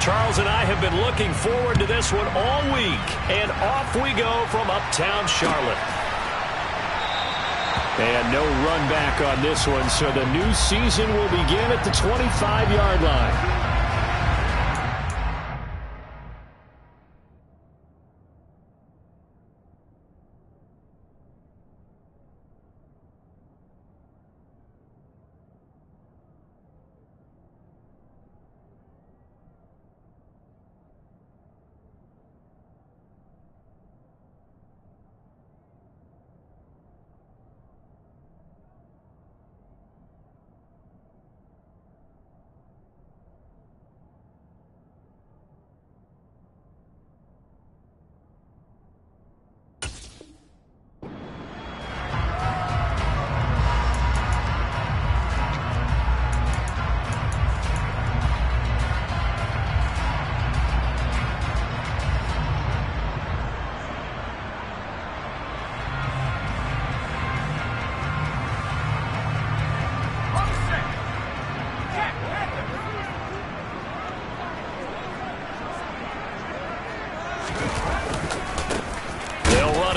Charles and I have been looking forward to this one all week. And off we go from uptown Charlotte. And no run back on this one, so the new season will begin at the 25-yard line.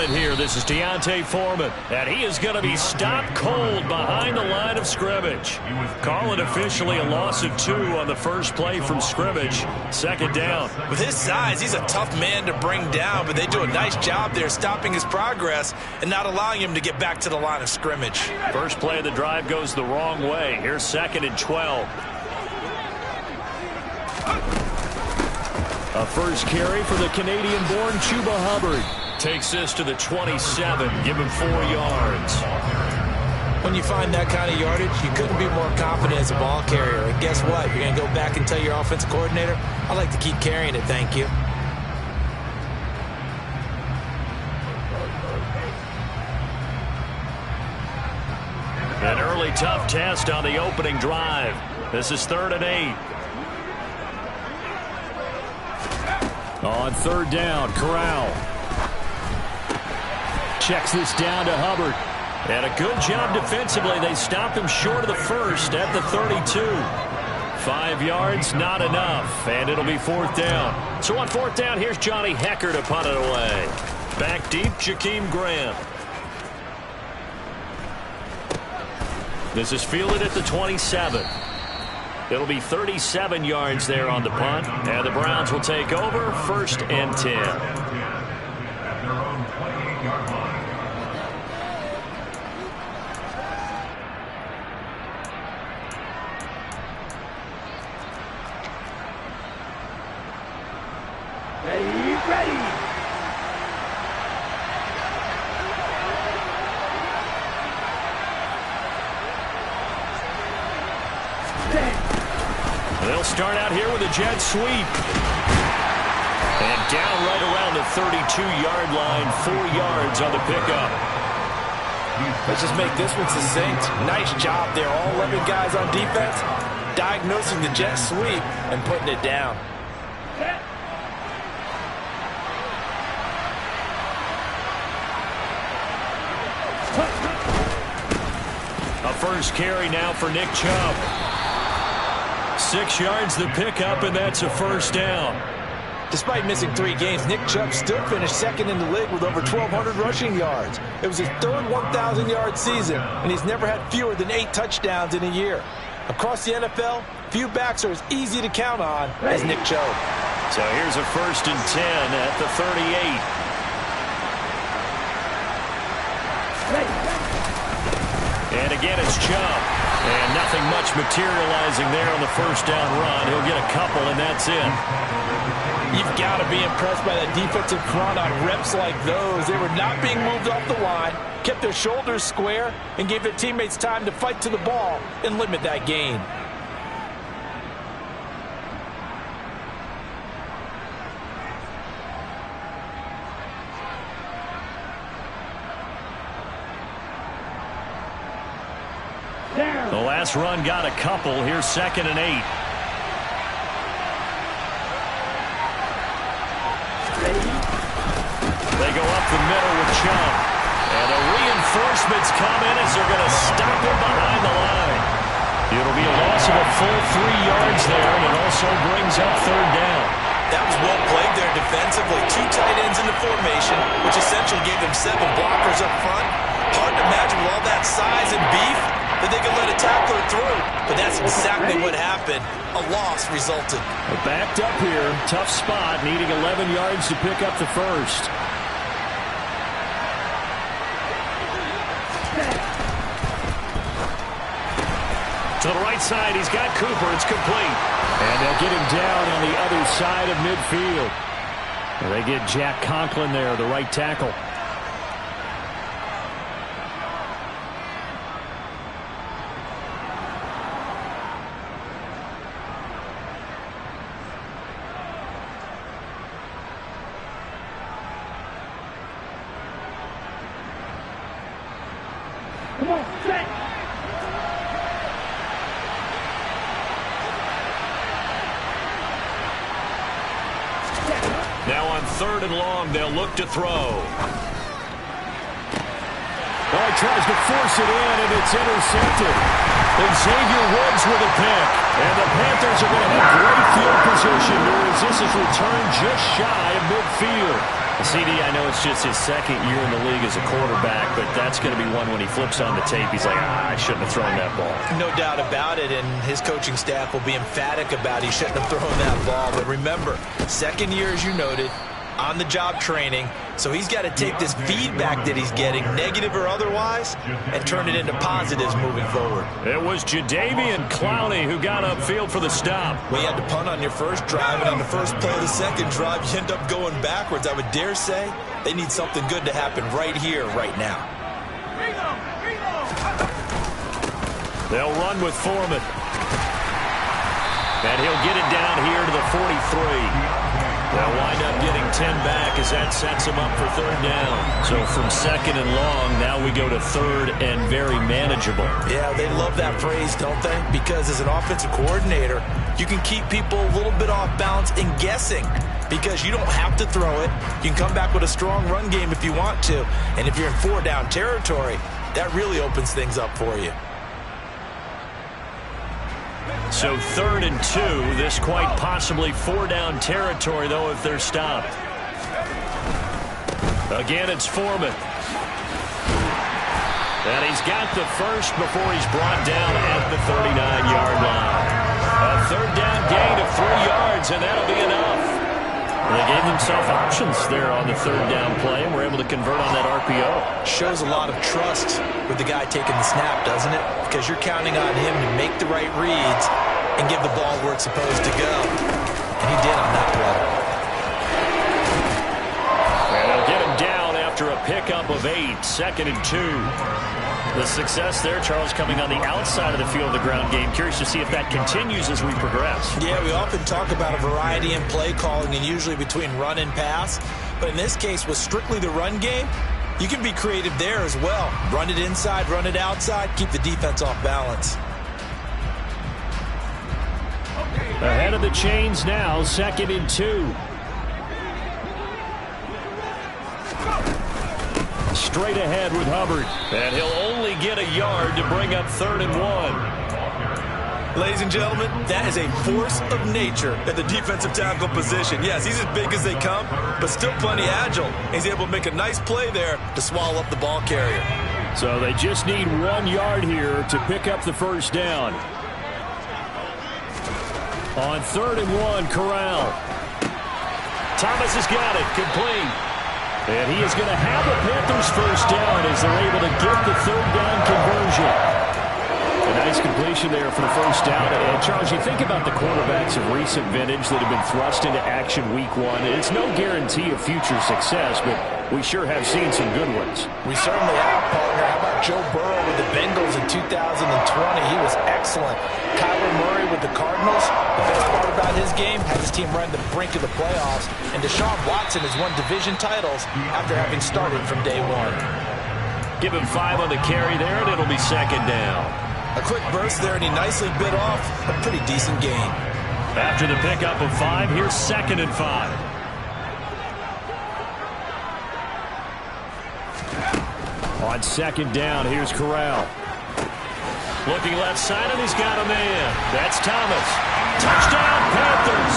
Here, this is D'Onta Foreman, and he is going to be stopped cold behind the line of scrimmage. Call it officially a loss of 2 on the first play from scrimmage. Second down. With his size, he's a tough man to bring down, but they do a nice job there stopping his progress and not allowing him to get back to the line of scrimmage. First play of the drive goes the wrong way. Here's 2nd and 12. A first carry for the Canadian-born Chuba Hubbard. Takes this to the 27, give him 4 yards. When you find that kind of yardage, you couldn't be more confident as a ball carrier. And guess what? You're going to go back and tell your offensive coordinator, I like to keep carrying it, thank you. An early tough test on the opening drive. This is 3rd and 8. On 3rd down, Corral. Checks this down to Hubbard. And a good job defensively. They stopped him short of the first at the 32. 5 yards, not enough. And it'll be 4th down. So on 4th down, here's Johnny Hekker to punt it away. Back deep, Jakeem Graham. This is fielded at the 27. It'll be 37 yards there on the punt. And the Browns will take over 1st and 10. They'll start out here with a jet sweep. And down right around the 32-yard line, 4 yards on the pickup. Let's just make this one succinct. Nice job there. All 11 guys on defense diagnosing the jet sweep and putting it down. A first carry now for Nick Chubb. 6 yards the pickup, and that's a 1st down. Despite missing 3 games, Nick Chubb still finished 2nd in the league with over 1,200 rushing yards. It was his 3rd 1,000-yard season, and he's never had fewer than 8 touchdowns in a year. Across the NFL, few backs are as easy to count on as Nick Chubb. So here's a 1st and 10 at the 38. And again, it's Chubb. And nothing much materializing there on the 1st down run. He'll get a couple, and that's it. You've got to be impressed by that defensive front on reps like those. They were not being moved off the line, kept their shoulders square, and gave their teammates time to fight to the ball and limit that gain. The last run got a couple. Here's 2nd and 8. They go up the middle with Chubb. And the reinforcements come in as they're going to stop him behind the line. It'll be a loss loss of a full 3 yards there, and it also brings up third down. That was well played there defensively. 2 tight ends in the formation, which essentially gave them 7 blockers up front. Hard to imagine with all that size and beef that they could let a tackler through. But that's exactly what happened. A loss resulted. Backed up here. Tough spot, needing 11 yards to pick up the first. To the right side, he's got Cooper. It's complete. And they'll get him down on the other side of midfield. And they get Jack Conklin there, the right tackle. Come on, set. Now on 3rd and long, they'll look to throw. Oh, he tries to force it in, and it's intercepted. And Xavier Woods with a pick. And the Panthers are going to have great field position as this is returned just shy of midfield. CD, I know it's just his 2nd year in the league as a quarterback, but that's going to be one when he flips on the tape, he's like, I shouldn't have thrown that ball. No doubt about it, and his coaching staff will be emphatic about he shouldn't have thrown that ball. But remember, 2nd year, as you noted, on-the-job training, so he's got to take this feedback that he's getting, negative or otherwise, and turn it into positives moving forward. It was Jadeveon Clowney who got upfield for the stop. Well, you had to punt on your first drive, and on the first play of the second drive, you end up going backwards. I would dare say they need something good to happen right here, right now. They'll run with Foreman. And he'll get it down here to the 43. They'll wind up getting 10 back as that sets them up for 3rd down. So from 2nd and long, now we go to 3rd and very manageable. Yeah, they love that phrase, don't they? Because as an offensive coordinator, you can keep people a little bit off balance and guessing because you don't have to throw it. You can come back with a strong run game if you want to. And if you're in 4-down territory, that really opens things up for you. So 3rd and 2, this quite possibly 4-down territory, though, if they're stopped. Again, it's Foreman. And he's got the first before he's brought down at the 39-yard line. A 3rd down gain of 3 yards, and that'll be enough. They gave themselves options there on the 3rd down play, and were able to convert on that RPO. Shows a lot of trust with the guy taking the snap, doesn't it? Because you're counting on him to make the right reads and give the ball where it's supposed to go. And he did on that play. And they'll get him down after a pickup of 8, 2nd and 2. The success there, Charles, coming on the outside of the field of the ground game. Curious to see if that continues as we progress. Yeah, we often talk about a variety in play calling and usually between run and pass. But in this case, with strictly the run game, you can be creative there as well. Run it inside, run it outside, keep the defense off balance. Ahead of the chains now, 2nd and 2. Straight ahead with Hubbard. And he'll only get a yard to bring up 3rd and 1. Ladies and gentlemen, that is a force of nature at the defensive tackle position. Yes, he's as big as they come, but still plenty agile. He's able to make a nice play there to swallow up the ball carrier. So they just need 1 yard here to pick up the first down. On 3rd and 1, Corral. Thomas has got it, complete. And he is going to have the Panthers first down as they're able to get the 3rd down conversion. A nice completion there for the first down. And Charles, you think about the quarterbacks of recent vintage that have been thrust into action week 1. It's no guarantee of future success, but we sure have seen some good ones. We certainly have, partner. How about Joe Burrow with the Bengals in 2020? He was excellent. Kyler Murray with the Cardinals. The best part about his game, had his team run the brink of the playoffs. And Deshaun Watson has won division titles after having started from day 1. Give him 5 on the carry there, and it'll be 2nd down. A quick burst there, and he nicely bit off a pretty decent gain. After the pickup of 5, here's 2nd and 5. On 2nd down, here's Corral. Looking left side, and he's got a man. That's Thomas. Touchdown, Panthers.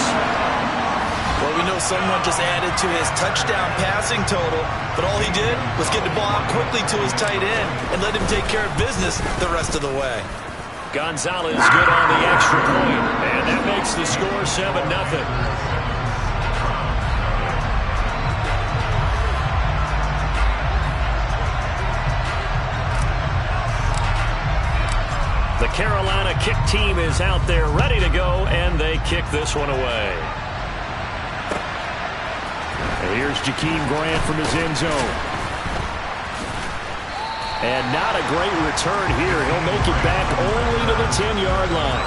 Well, we know someone just added to his touchdown passing total, but all he did was get the ball out quickly to his tight end and let him take care of business the rest of the way. Gonzalez good on the extra point, and that makes the score 7-0. The Carolina kick team is out there ready to go, and they kick this one away. And here's Jakeem Grant from his end zone. And not a great return here. He'll make it back only to the 10-yard line.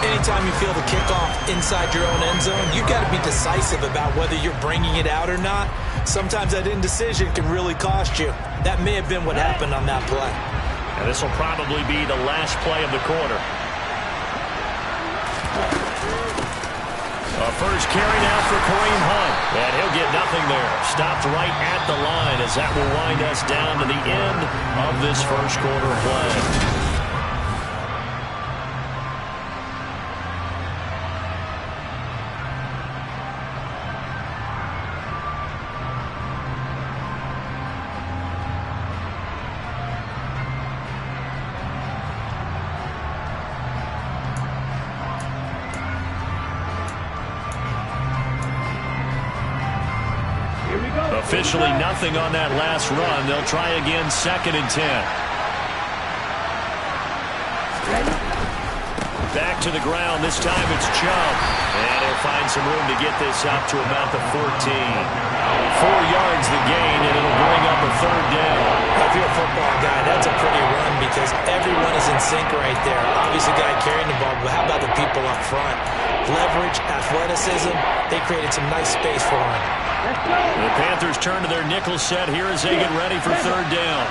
Anytime you feel the kickoff inside your own end zone, you've got to be decisive about whether you're bringing it out or not. Sometimes that indecision can really cost you. That may have been what happened on that play. And this will probably be the last play of the quarter. A first carry now for Kareem Hunt. And he'll get nothing there. Stopped right at the line as that will wind us down to the end of this first quarter of play. Officially nothing on that last run. They'll try again, 2nd and 10. Back to the ground. This time it's Chubb. And he'll find some room to get this out to about the 14. 4 yards the gain, and it'll bring up a 3rd down. If you're a football guy, that's a pretty run because everyone is in sync right there. Obviously, the guy carrying the ball, but how about the people up front? Leverage, athleticism, they created some nice space for him. The Panthers turn to their nickel set here as they get ready for 3rd down.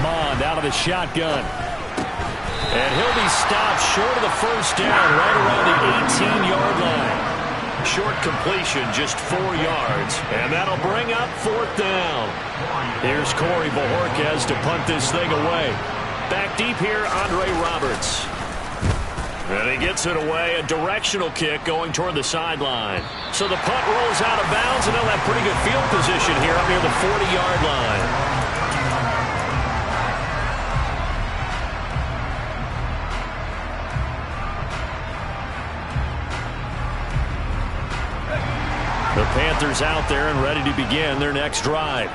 Mond out of the shotgun. And he'll be stopped short of the 1st down right around the 18-yard line. Short completion, just 4 yards. And that'll bring up 4th down. Here's Corey Bojorquez to punt this thing away. Back deep here, Andre Roberts. And he gets it away, a directional kick going toward the sideline. So the punt rolls out of bounds, and they'll have pretty good field position here up near the 40-yard line. The Panthers out there and ready to begin their next drive.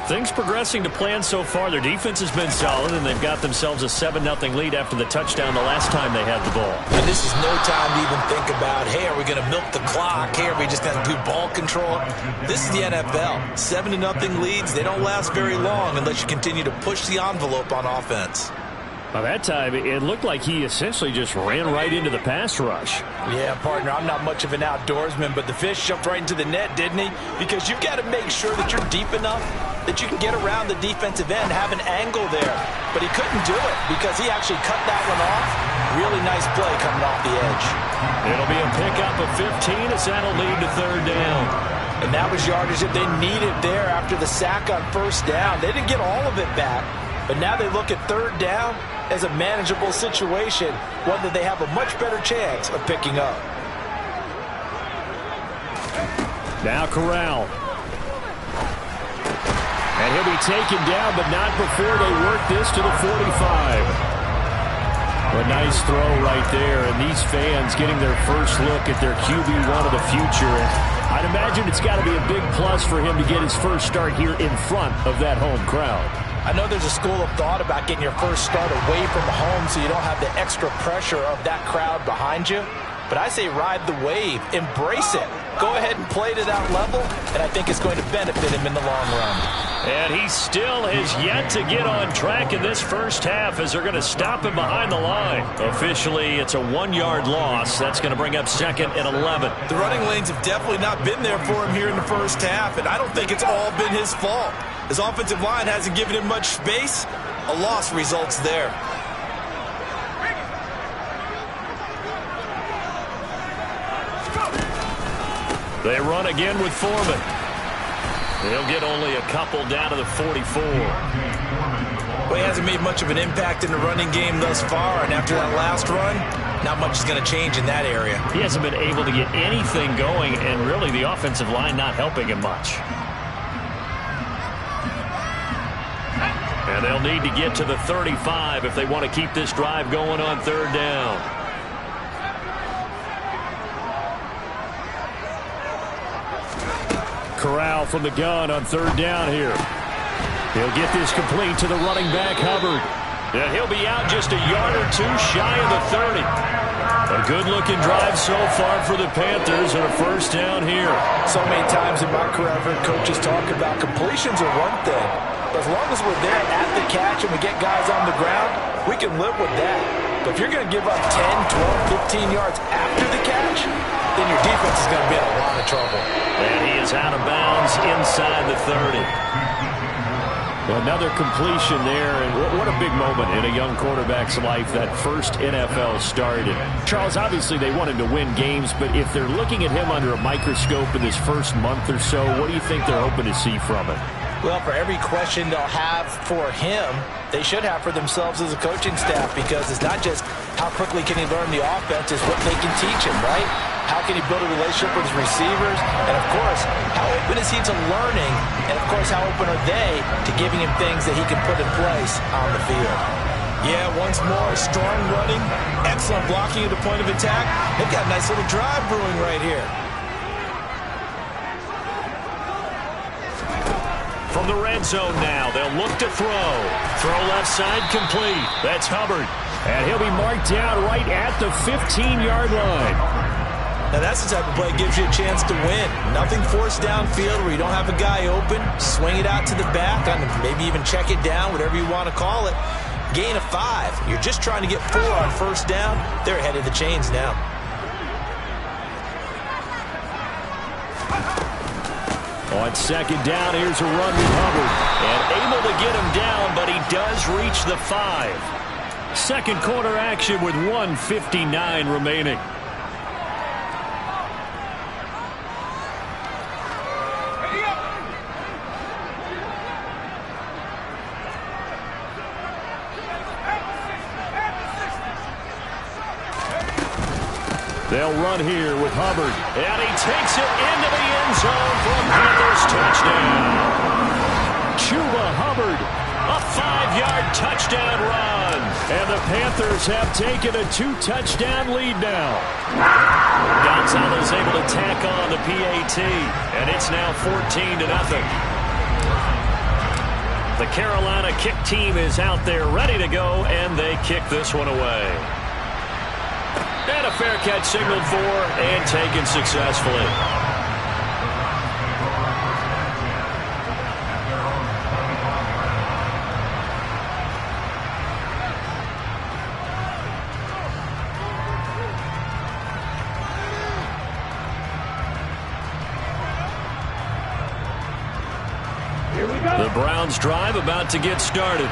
Things progressing to plan so far. Their defense has been solid, and they've got themselves a 7-0 lead after the touchdown the last time they had the ball. And this is no time to even think about, hey, are we going to milk the clock? Hey, are we just going to do ball control? This is the NFL. 7-0 leads, they don't last very long unless you continue to push the envelope on offense. By that time, it looked like he essentially just ran right into the pass rush. Yeah, partner, I'm not much of an outdoorsman, but the fish jumped right into the net, didn't he? Because you've got to make sure that you're deep enough that you can get around the defensive end, have an angle there. But he couldn't do it because he actually cut that one off. Really nice play coming off the edge. It'll be a pickup of 15 as that'll lead to 3rd down. And that was yardage that they needed there after the sack on 1st down. They didn't get all of it back, but now they look at 3rd down as a manageable situation, one that they have a much better chance of picking up. Now Corral. And he'll be taken down, but not before they work this to the 45. A nice throw right there, and these fans getting their first look at their QB1 of the future. And I'd imagine it's got to be a big plus for him to get his first start here in front of that home crowd. I know there's a school of thought about getting your first start away from home so you don't have the extra pressure of that crowd behind you. But I say ride the wave. Embrace it. Go ahead and play to that level, and I think it's going to benefit him in the long run. And he still has yet to get on track in this first half as they're going to stop him behind the line. Officially, it's a 1-yard loss. That's going to bring up 2nd and 11. The running lanes have definitely not been there for him here in the first half, and I don't think it's all been his fault. His offensive line hasn't given him much space. A loss results there. They run again with Foreman. They'll get only a couple down to the 44. Well, he hasn't made much of an impact in the running game thus far, and after that last run, not much is going to change in that area. He hasn't been able to get anything going, and really the offensive line not helping him much. And they'll need to get to the 35 if they want to keep this drive going on third down. Corral from the gun on third down here. He'll get this complete to the running back, Hubbard. And he'll be out just a yard or two shy of the 30. A good-looking drive so far for the Panthers and a first down here. So many times in my career I've heard coaches talk about completions are one thing. But as long as we're there at the catch and we get guys on the ground, we can live with that. But if you're going to give up 10, 12, 15 yards after the catch, then your defense is going to be in a lot of trouble. And he is out of bounds inside the 30. Another completion there, and what a big moment in a young quarterback's life, that first NFL start. And Charles, obviously they want him to win games, but if they're looking at him under a microscope in this first month or so, what do you think they're hoping to see from it? Well, for every question they'll have for him, they should have for themselves as a coaching staff, because it's not just how quickly can he learn the offense, it's what they can teach him, right? How can he build a relationship with his receivers? And, of course, how open is he to learning? And, of course, how open are they to giving him things that he can put in place on the field? Yeah, once more, strong running, excellent blocking at the point of attack. They've got a nice little drive brewing right here. From the red zone now, they'll look to throw. Throw left side complete. That's Hubbard. And he'll be marked down right at the 15-yard line. Now, that's the type of play that gives you a chance to win. Nothing forced downfield where you don't have a guy open. Swing it out to the back, and maybe even check it down, whatever you want to call it. Gain of 5. You're just trying to get 4 on first down. They're ahead of the chains now. On second down, here's a run with Hubbard. And able to get him down, but he does reach the 5. Second quarter action with 1:59 remaining. They'll run here with Hubbard. And he takes it into the end zone for a Panthers touchdown. Chuba Hubbard, a 5-yard touchdown run. And the Panthers have taken a 2-touchdown lead now. Gonzalez able to tack on the PAT. And it's now 14-0. The Carolina kick team is out there ready to go, and they kick this one away. And a fair catch signaled for and taken successfully. The Browns drive about to get started.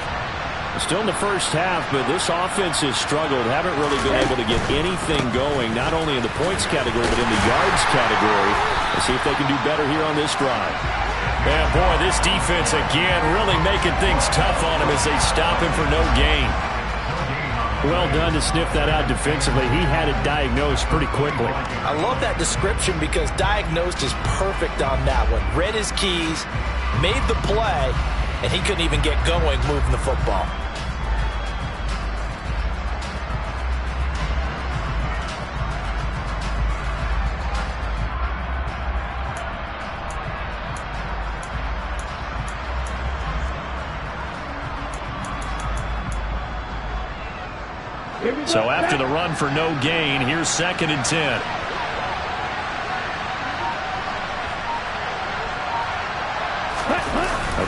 Still in the first half, but this offense has struggled. Haven't really been able to get anything going, not only in the points category, but in the yards category. Let's see if they can do better here on this drive. Yeah, boy, this defense again really making things tough on him as they stop him for no gain. Well done to sniff that out defensively. He had it diagnosed pretty quickly. I love that description because diagnosed is perfect on that one. Read his keys, made the play, and he couldn't even get going moving the football. So after the run for no gain, here's 2nd and 10.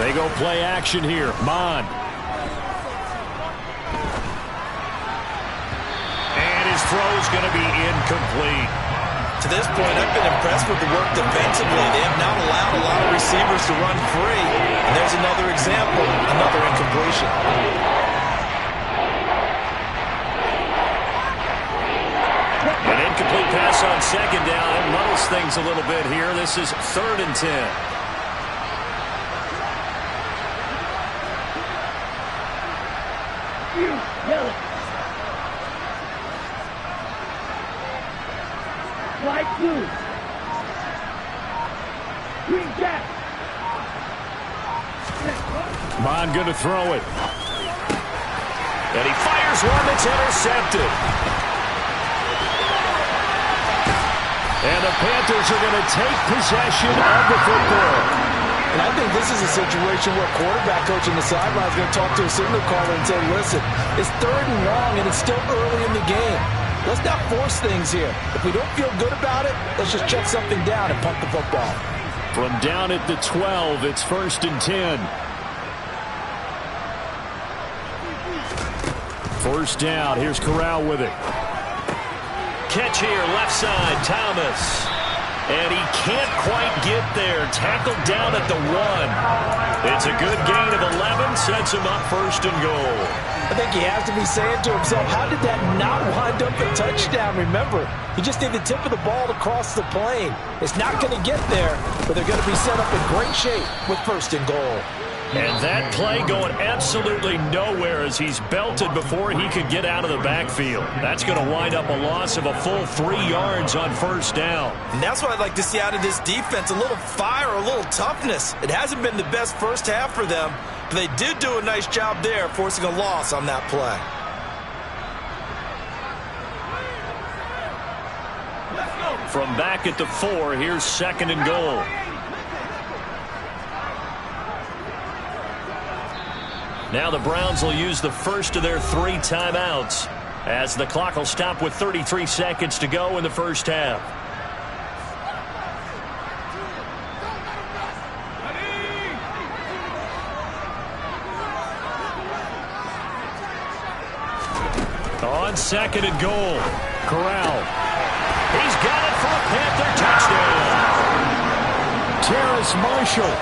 They go play action here. Mond. And his throw's going to be incomplete. To this point, I've been impressed with the work defensively. They have not allowed a lot of receivers to run free. And there's another example, another incompletion. incomplete pass on second down. It muddles things a little bit here. This is 3rd and 10. Flight 2. Green Jack. Bond going to throw it. And he fires one that's intercepted. And the Panthers are going to take possession of the football. And I think this is a situation where quarterback coach on the sideline is going to talk to a signal caller and say, listen, it's 3rd and long and it's still early in the game. Let's not force things here. If we don't feel good about it, let's just check something down and punt the football. From down at the 12, it's 1st and 10. 1st down. Here's Corral with it. Catch here, left side, Thomas. And he can't quite get there. Tackled down at the 1. It's a good gain of 11. Sets him up 1st and goal. I think he has to be saying to himself, how did that not wind up a touchdown? Remember, he just need the tip of the ball to cross the plane. It's not going to get there, but they're going to be set up in great shape with 1st and goal. And that play going absolutely nowhere as he's belted before he could get out of the backfield. That's going to wind up a loss of a full 3 yards on 1st down. And that's what I'd like to see out of this defense, a little fire, a little toughness. It hasn't been the best first half for them, but they did do a nice job there, forcing a loss on that play. From back at the 4, here's 2nd and goal. Now the Browns will use the first of their 3 timeouts as the clock will stop with 33 seconds to go in the first half. On 2nd and goal, Corral. He's got it for a Panther touchdown. Terrace Marshall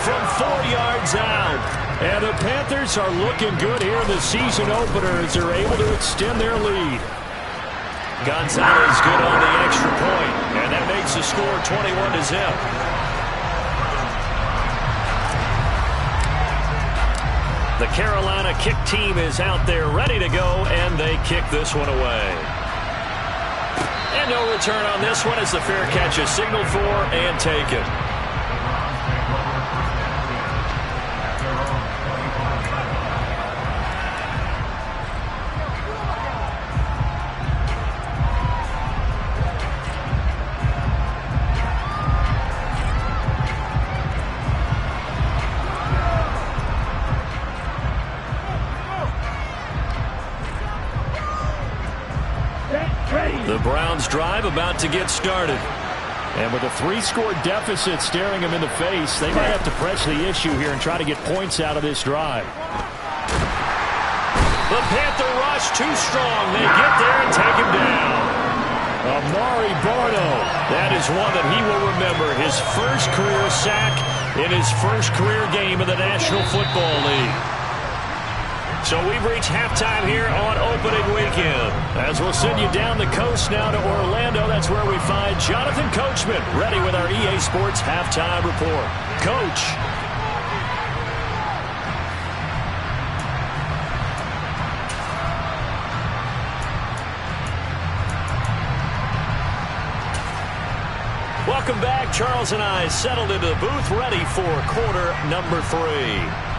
from 4 yards out. And the Panthers are looking good here in the season opener as they're able to extend their lead. Gonzalez good on the extra point, and that makes the score 21-0. The Carolina kick team is out there ready to go, and they kick this one away. And no return on this one as the fair catch is signaled for and taken. The Browns drive about to get started. And with a 3-score deficit staring them in the face, they might have to press the issue here and try to get points out of this drive. The Panther rush too strong. They get there and take him down. Amari Barno. That is one that he will remember. His first career sack in his first career game in the National Football League. So we've reached halftime here on opening weekend. As we'll send you down the coast now to Orlando, that's where we find Jonathan Coachman ready with our EA Sports Halftime Report. Coach. Welcome back. Charles and I settled into the booth ready for quarter number 3.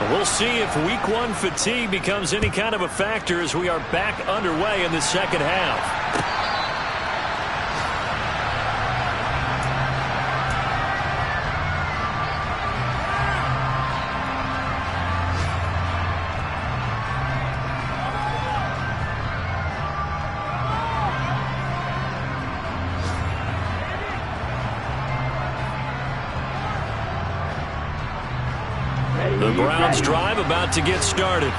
We'll see if week 1 fatigue becomes any kind of a factor as we are back underway in the second half. The Browns drive about to get started.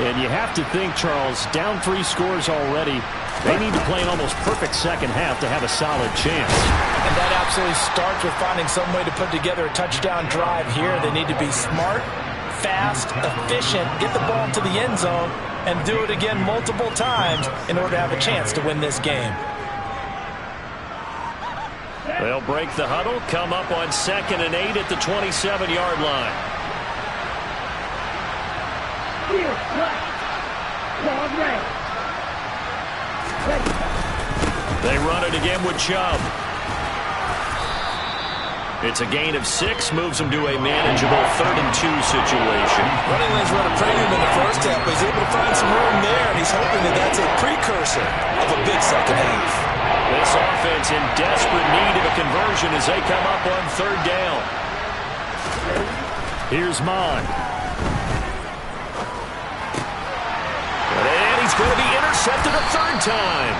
And you have to think, Charles, down 3 scores already. They need to play an almost perfect second half to have a solid chance. And that absolutely starts with finding some way to put together a touchdown drive here. They need to be smart, fast, efficient, get the ball to the end zone, and do it again multiple times in order to have a chance to win this game. They'll break the huddle, come up on 2nd and 8 at the 27-yard line. Here, left. Ball right. They run it again with Chubb. It's a gain of 6, moves them to a manageable 3rd and 2 situation. Running lanes run a premium in the first half, but he's able to find some room there, and he's hoping that that's a precursor of a big second half. This offense in desperate need of a conversion as they come up on 3rd down. Here's Mon. And he's going to be intercepted a 3rd time.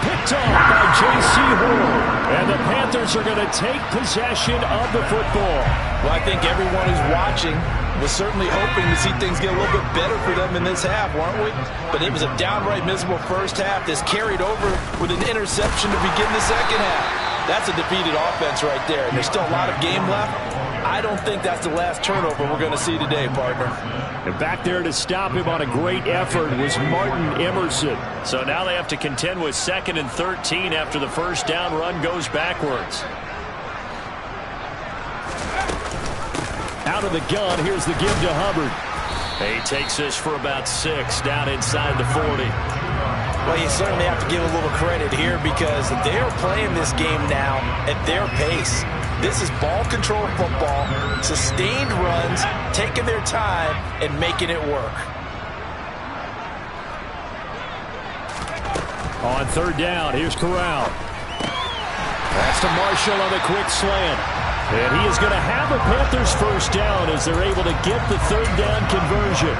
Picked off by J.C. Horn. And the Panthers are going to take possession of the football. Well, I think everyone who's watching was certainly hoping to see things get a little bit better for them in this half, weren't we? But it was a downright miserable first half. This carried over with an interception to begin the second half. That's a defeated offense right there. And there's still a lot of game left. I don't think that's the last turnover we're going to see today, partner. And back there to stop him on a great effort was Martin Emerson. So now they have to contend with 2nd and 13 after the first down run goes backwards. Out of the gun, here's the give to Hubbard. He takes this for about 6 down inside the 40. Well, you certainly have to give a little credit here because they're playing this game now at their pace. This is ball control football, sustained runs, taking their time and making it work. On 3rd down, here's Corral. That's to Marshall on a quick slant. And he is going to have a Panthers first down as they're able to get the 3rd down conversion.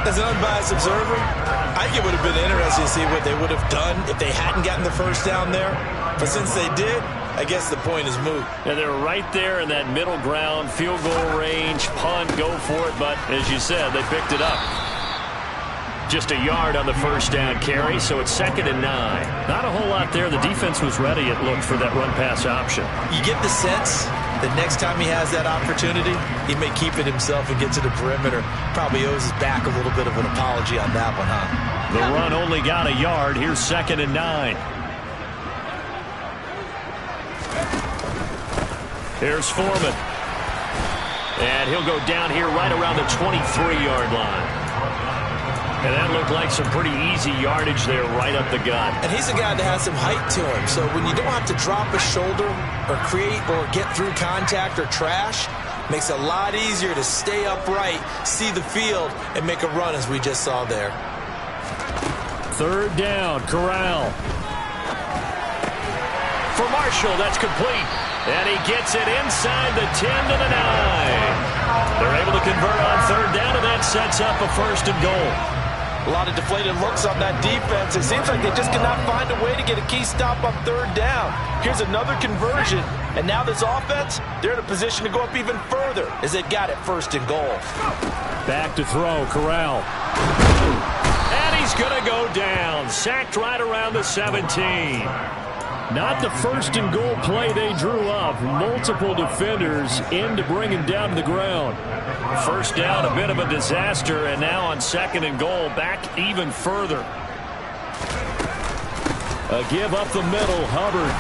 As an unbiased observer, I think it would have been interesting to see what they would have done if they hadn't gotten the first down there. But since they did, I guess the point is moot. And they're right there in that middle ground, field goal range, punt, go for it. But as you said, they picked it up. Just a yard on the first down carry, so it's 2nd and 9. Not a whole lot there. The defense was ready, it looked, for that run-pass option. You get the sense that next time he has that opportunity, he may keep it himself and get to the perimeter. Probably owes his back a little bit of an apology on that one, huh? The run only got a yard. Here's 2nd and 9. Here's Foreman. And he'll go down here right around the 23-yard line. And that looked like some pretty easy yardage there right up the gut. And he's a guy that has some height to him. So when you don't have to drop a shoulder or create or get through contact or trash, makes it a lot easier to stay upright, see the field, and make a run as we just saw there. 3rd down, Corral. For Marshall, that's complete. And he gets it inside the 10 to the 9. They're able to convert on 3rd down, and that sets up a 1st and goal. A lot of deflated looks on that defense. It seems like they just cannot find a way to get a key stop on 3rd down. Here's another conversion, and now this offense, they're in a position to go up even further as they've got it 1st and goal. Back to throw, Corral. And he's going to go down. Sacked right around the 17. Not the 1st and goal play they drew up. Multiple defenders in to bring him down to the ground. First down, a bit of a disaster, and now on 2nd and goal, back even further. A give up the middle, Hubbard.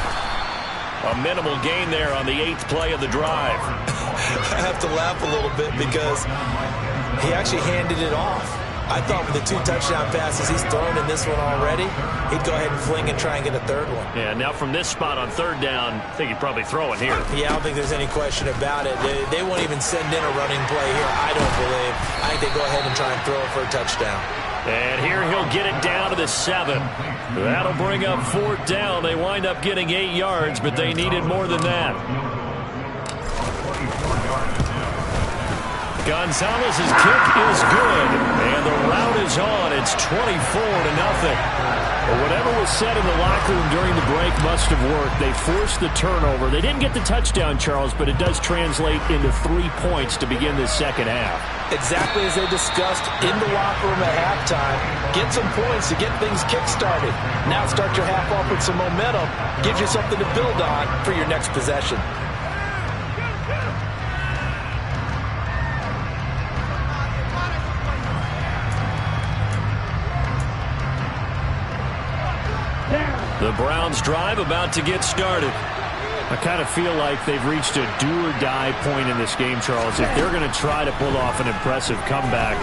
A minimal gain there on the 8th play of the drive. I have to laugh a little bit because he actually handed it off. I thought with the 2 touchdown passes he's thrown in this one already, he'd go ahead and fling and try and get a 3rd one. Yeah, now from this spot on 3rd down, I think he'd probably throw it here. Yeah, I don't think there's any question about it. They won't even send in a running play here, I don't believe. I think they go ahead and try and throw it for a touchdown. And here he'll get it down to the 7. That'll bring up 4th down. They wind up getting 8 yards, but they needed more than that. Gonzalez's kick is good, and the route is on. It's 24-0. Well, whatever was said in the locker room during the break must have worked. They forced the turnover. They didn't get the touchdown, Charles, but it does translate into 3 points to begin this second half. Exactly as they discussed in the locker room at halftime. Get some points to get things kick-started. Now start your half off with some momentum. Gives you something to build on for your next possession. The Browns drive about to get started. I kind of feel like they've reached a do-or-die point in this game, Charles. If they're going to try to pull off an impressive comeback,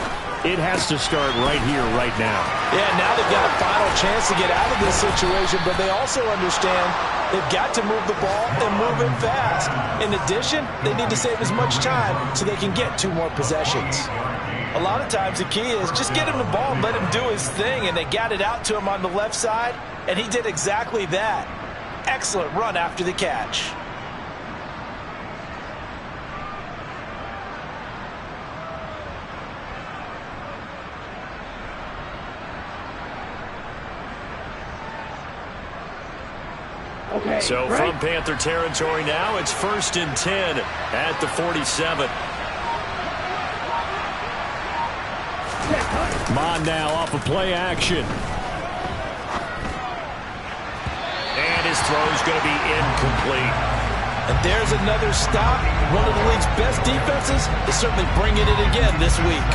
it has to start right here, right now. Yeah, now they've got a final chance to get out of this situation, but they also understand they've got to move the ball and move it fast. In addition, they need to save as much time so they can get 2 more possessions. A lot of times the key is just get him the ball and let him do his thing, and they got it out to him on the left side, and he did exactly that. Excellent run after the catch. Okay, So from Panther territory now, it's 1st and 10 at the 47. Mond now off of play action. And his throw is going to be incomplete. And there's another stop. One of the league's best defenses is certainly bringing it again this week.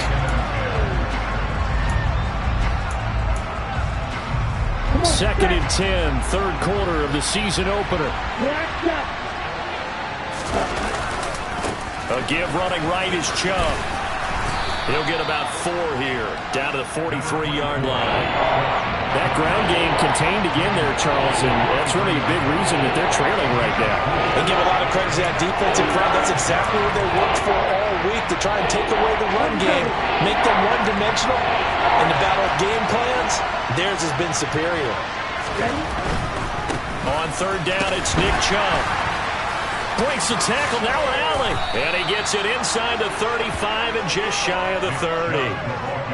Second and 10, third quarter of the season opener. A give running right is Chubb. He'll get about 4 here, down to the 43-yard line. That ground game contained again there, Charles, and that's really a big reason that they're trailing right now. They give a lot of credit to that defensive front. That's exactly what they worked for all week, to try and take away the run game, make them one-dimensional. In the battle of game plans, theirs has been superior. On 3rd down, it's Nick Chubb. Breaks the tackle, now an alley. And he gets it inside the 35 and just shy of the 30.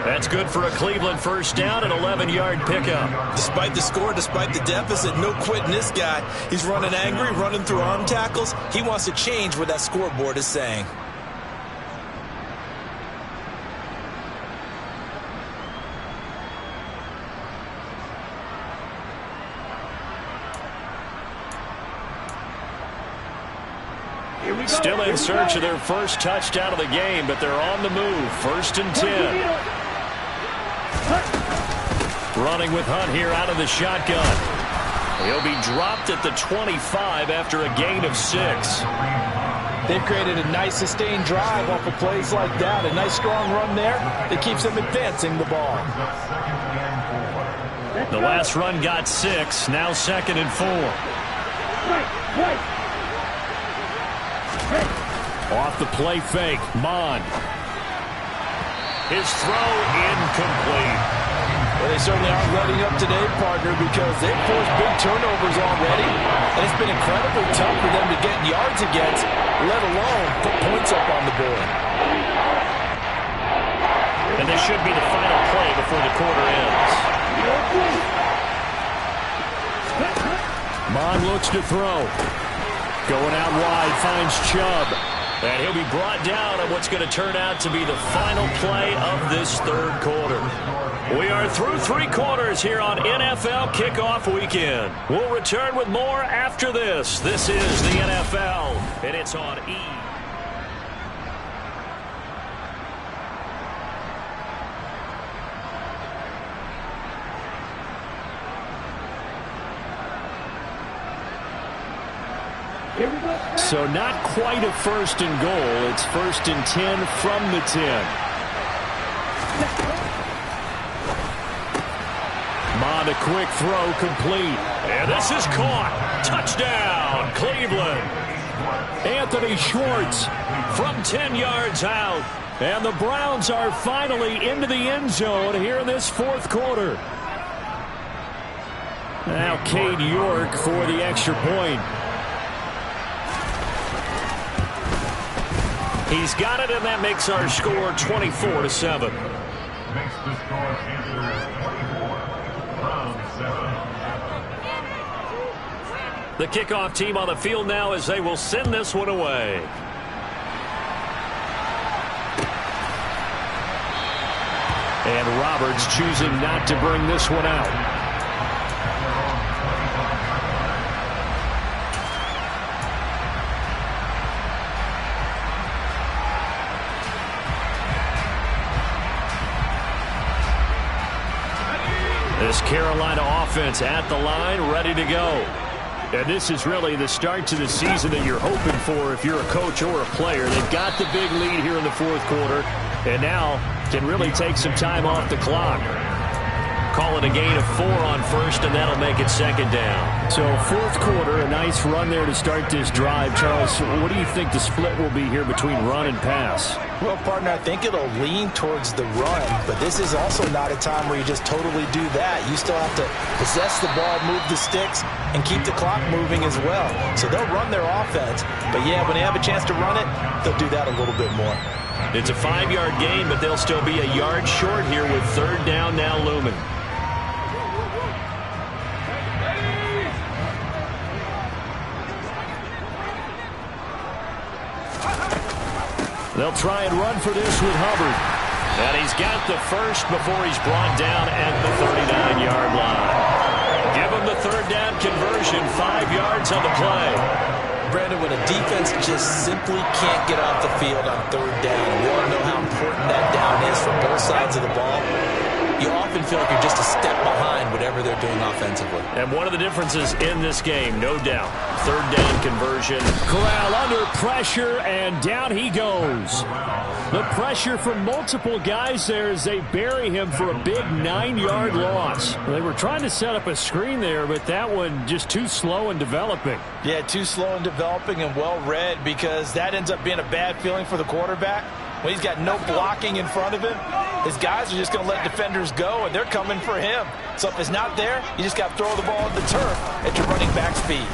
That's good for a Cleveland first down, an 11-yard pickup. Despite the score, despite the deficit, no quitting this guy. He's running angry, running through arm tackles. He wants to change what that scoreboard is saying. Still in search of their first touchdown of the game, but they're on the move. 1st and 10. Running with Hunt here out of the shotgun. He'll be dropped at the 25 after a gain of 6. They've created a nice sustained drive off of plays like that. A nice strong run there that keeps them advancing the ball. The last run got 6. Now 2nd and 4. Off the play fake, Mond. His throw incomplete. Well, they certainly aren't letting up today, partner, because they've forced big turnovers already. And it's been incredibly tough for them to get yards against, let alone put points up on the board. And this should be the final play before the quarter ends. Mond looks to throw. Going out wide, finds Chubb. And he'll be brought down on what's going to turn out to be the final play of this 3rd quarter. We are through 3 quarters here on NFL Kickoff Weekend. We'll return with more after this. This is the NFL, and it's on E! So not quite a 1st and goal. It's 1st and 10 from the 10. Mond, a quick throw, complete. And this is caught. Touchdown, Cleveland. Anthony Schwartz From 10 yards out. And the Browns are finally into the end zone here in this 4th quarter. Now Cade York for the extra point. He's got it, and that makes our score 24-7. Makes the score Panthers 24, Browns 7. The kickoff team on the field now as they will send this one away. And Roberts choosing not to bring this one out. This Carolina offense at the line, ready to go. And this is really the start to the season that you're hoping for if you're a coach or a player. They've got the big lead here in the fourth quarter, and now can really take some time off the clock. Call it a gain of 4 on first, and that'll make it second down. So fourth quarter, a nice run there to start this drive. Charles, what do you think the split will be here between run and pass? Well, partner, I think it'll lean towards the run, but this is also not a time where you just totally do that. You still have to possess the ball, move the sticks, and keep the clock moving as well. So they'll run their offense, but yeah, when they have a chance to run it, they'll do that a little bit more. It's a 5-yard gain, but they'll still be a yard short here with third down now looming. They'll try and run for this with Hubbard. And he's got the first before he's brought down at the 39-yard line. Give him the third down conversion, 5 yards on the play. Brandon, when a defense just simply can't get off the field on third down, we all know how important that down is for both sides of the ball. You often feel like you're just a step behind whatever they're doing offensively. And one of the differences in this game, no doubt, third down conversion. Corral under pressure, and down he goes. The pressure from multiple guys there as they bury him for a big 9-yard loss. They were trying to set up a screen there, but that one just too slow in developing. Yeah, too slow in developing and well read, because that ends up being a bad feeling for the quarterback. When he's got no blocking in front of him, his guys are just going to let defenders go, and they're coming for him. So if it's not there, you just got to throw the ball at the turf at your running back speed.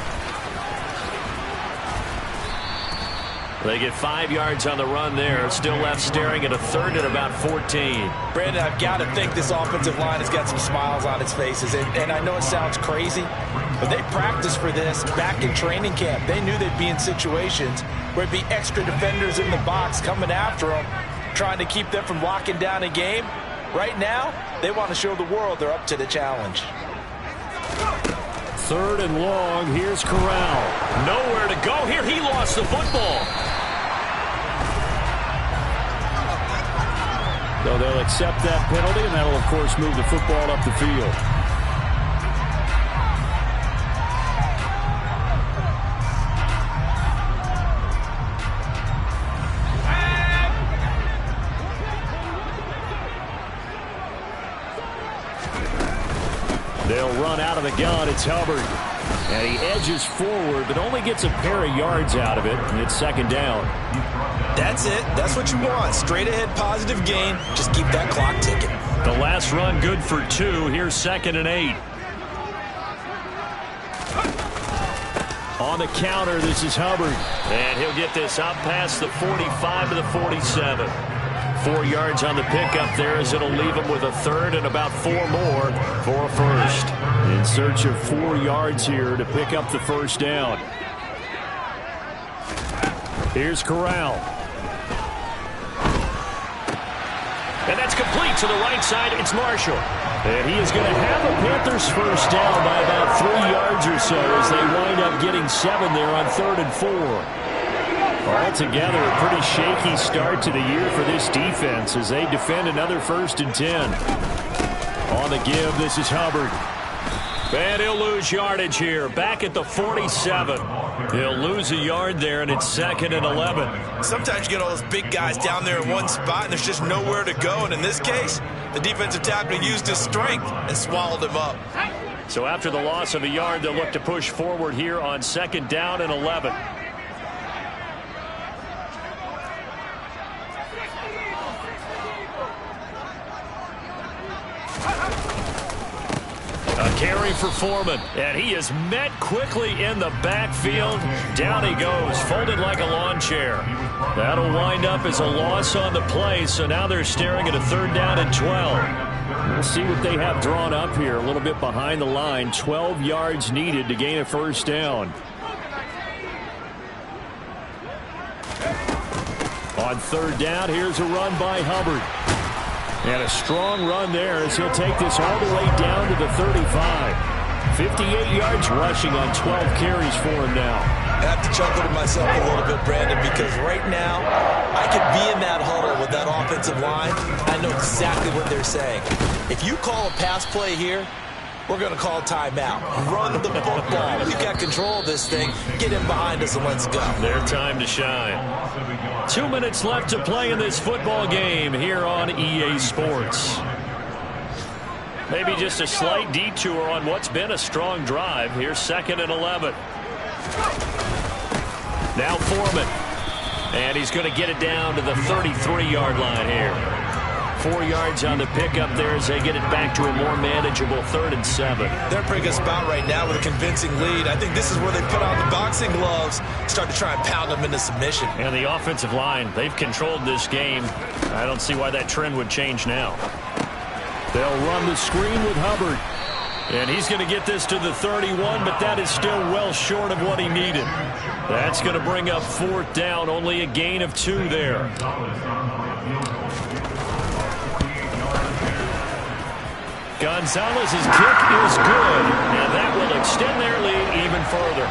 They get 5 yards on the run there. Still left staring at a third and about 14. Brandon, I've got to think this offensive line has got some smiles on its faces. And I know it sounds crazy, but they practiced for this back in training camp. They knew they'd be in situations where it'd be extra defenders in the box coming after them, trying to keep them from locking down a game. Right now, they want to show the world they're up to the challenge. Third and long. Here's Corral. Nowhere to go here. He lost the football. So they'll accept that penalty, and that'll, of course, move the football up the field. They'll run out of the gun. It's Hubbard. And he edges forward, but only gets a pair of yards out of it, and it's second down. That's it. That's what you want. Straight ahead positive gain. Just keep that clock ticking. The last run good for 2. Here's 2nd and 8. On the counter, this is Hubbard. And he'll get this up past the 45 to the 47. 4 yards on the pickup there as it'll leave him with a third and about 4 more for a first. In search of 4 yards here to pick up the first down. Here's Corral. And that's complete to the right side. It's Marshall. And he is going to have a Panthers first down by about 3 yards or so as they wind up getting 7 there on 3rd and 4. Altogether, a pretty shaky start to the year for this defense as they defend another 1st and 10. On the give, this is Hubbard. And he'll lose yardage here. Back at the 47. He'll lose a yard there, and it's 2nd and 11. Sometimes you get all those big guys down there in one spot, and there's just nowhere to go. And in this case, the defensive tackle used his strength and swallowed him up. So after the loss of a yard, they'll look to push forward here on 2nd down and 11. A carry for Foreman, and he is met quickly in the backfield. Down he goes, folded like a lawn chair. That'll wind up as a loss on the play, so now they're staring at a 3rd down and 12. We'll see what they have drawn up here. A little bit behind the line. 12 yards needed to gain a first down. On third down, here's a run by Hubbard. And a strong run there as he'll take this all the way down to the 35. 58 yards rushing on 12 carries for him now. I have to chuckle to myself a little bit, Brandon, because right now I could be in that huddle with that offensive line. I know exactly what they're saying. If you call a pass play here, we're going to call timeout. Run the football. We've got control of this thing. Get in behind us and let's go. Their time to shine. 2 minutes left to play in this football game here on EA Sports. Maybe just a slight detour on what's been a strong drive. Here's 2nd and 11. Now Foreman. And he's going to get it down to the 33-yard line here. 4 yards on the pickup there as they get it back to a more manageable 3rd and 7. They're in a pretty good spot right now with a convincing lead. I think this is where they put on the boxing gloves, start to try and pound them into submission. And the offensive line, they've controlled this game. I don't see why that trend would change now. They'll run the screen with Hubbard. And he's going to get this to the 31, but that is still well short of what he needed. That's going to bring up 4th down, only a gain of 2 there. Gonzalez's kick is good, and that will extend their lead even further.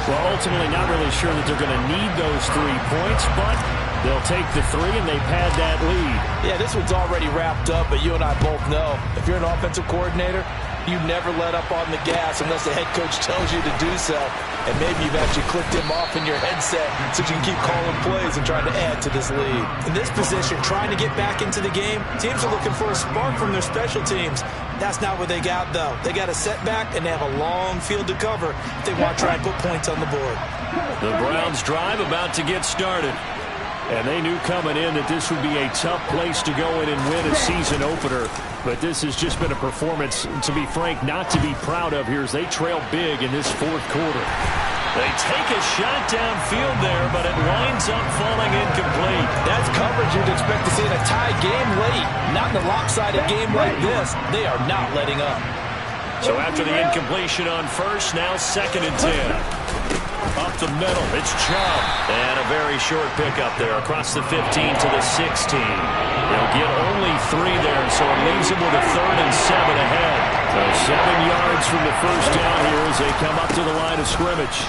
Well, ultimately not really sure that they're going to need those 3 points, but they'll take the 3 and they've had that lead. Yeah, this one's already wrapped up, but you and I both know if you're an offensive coordinator, you never let up on the gas unless the head coach tells you to do so. And maybe you've actually clicked him off in your headset so you can keep calling plays and trying to add to this lead. In this position, trying to get back into the game, teams are looking for a spark from their special teams. That's not what they got, though. They got a setback, and they have a long field to cover if they want to try and put points on the board. The Browns' drive about to get started. And they knew coming in that this would be a tough place to go in and win a season opener. But this has just been a performance, to be frank, not to be proud of here as they trail big in this 4th quarter. They take a shot downfield there, but it winds up falling incomplete. That's coverage you'd expect to see in a tie game late. Not in a lopsided game like this. They are not letting up. So after the incompletion on first, now 2nd and 10. Up the middle, it's Chubb. And a very short pickup there across the 15 to the 16. They'll get only 3 there, so it leaves them with a 3rd and 7 ahead. So 7 yards from the first down here as they come up to the line of scrimmage.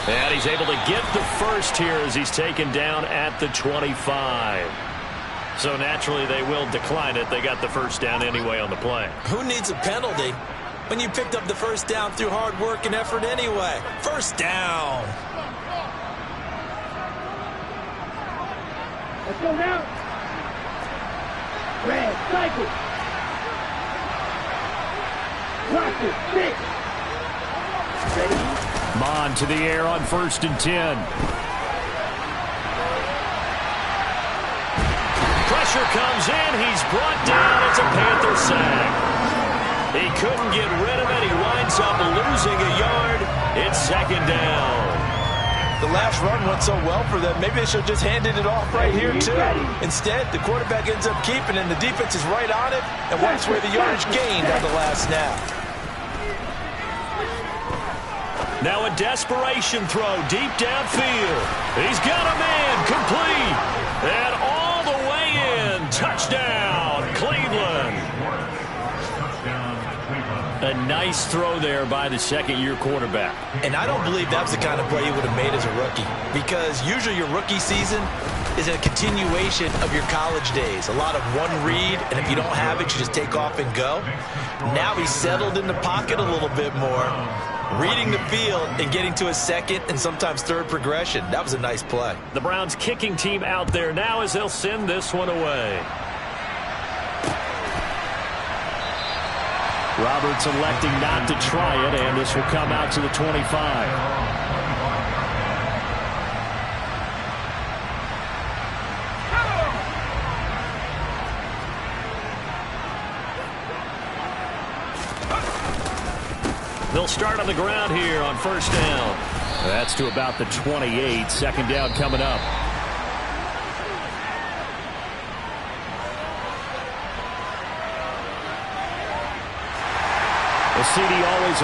And he's able to get the first here as he's taken down at the 25. So naturally they will decline it. They got the first down anyway on the play. Who needs a penalty when you picked up the first down through hard work and effort anyway? First down. Let's go now. Red, cycle. Watch it, 6. Ready? Mond to the air on 1st and 10. Pressure comes in. He's brought down. It's a Panther sack. He couldn't get rid of it. He winds up losing a yard. It's 2nd down. The last run went so well for them. Maybe they should have just handed it off right here, too. Instead, the quarterback ends up keeping it, and the defense is right on it and wipes away the yardage gained on the last snap. Now a desperation throw deep downfield. He's got a man complete. And all the way in. Touchdown, Cleveland. A nice throw there by the 2nd-year quarterback. And I don't believe that was the kind of play he would have made as a rookie. Because usually your rookie season is a continuation of your college days. A lot of one read, and if you don't have it, you just take off and go. Now he's settled in the pocket a little bit more, reading the field and getting to a 2nd and sometimes 3rd progression. That was a nice play. The Browns kicking team out there now as they'll send this one away. Roberts electing not to try it, and this will come out to the 25. They'll start on the ground here on 1st down. That's to about the 28. 2nd down coming up. The CD always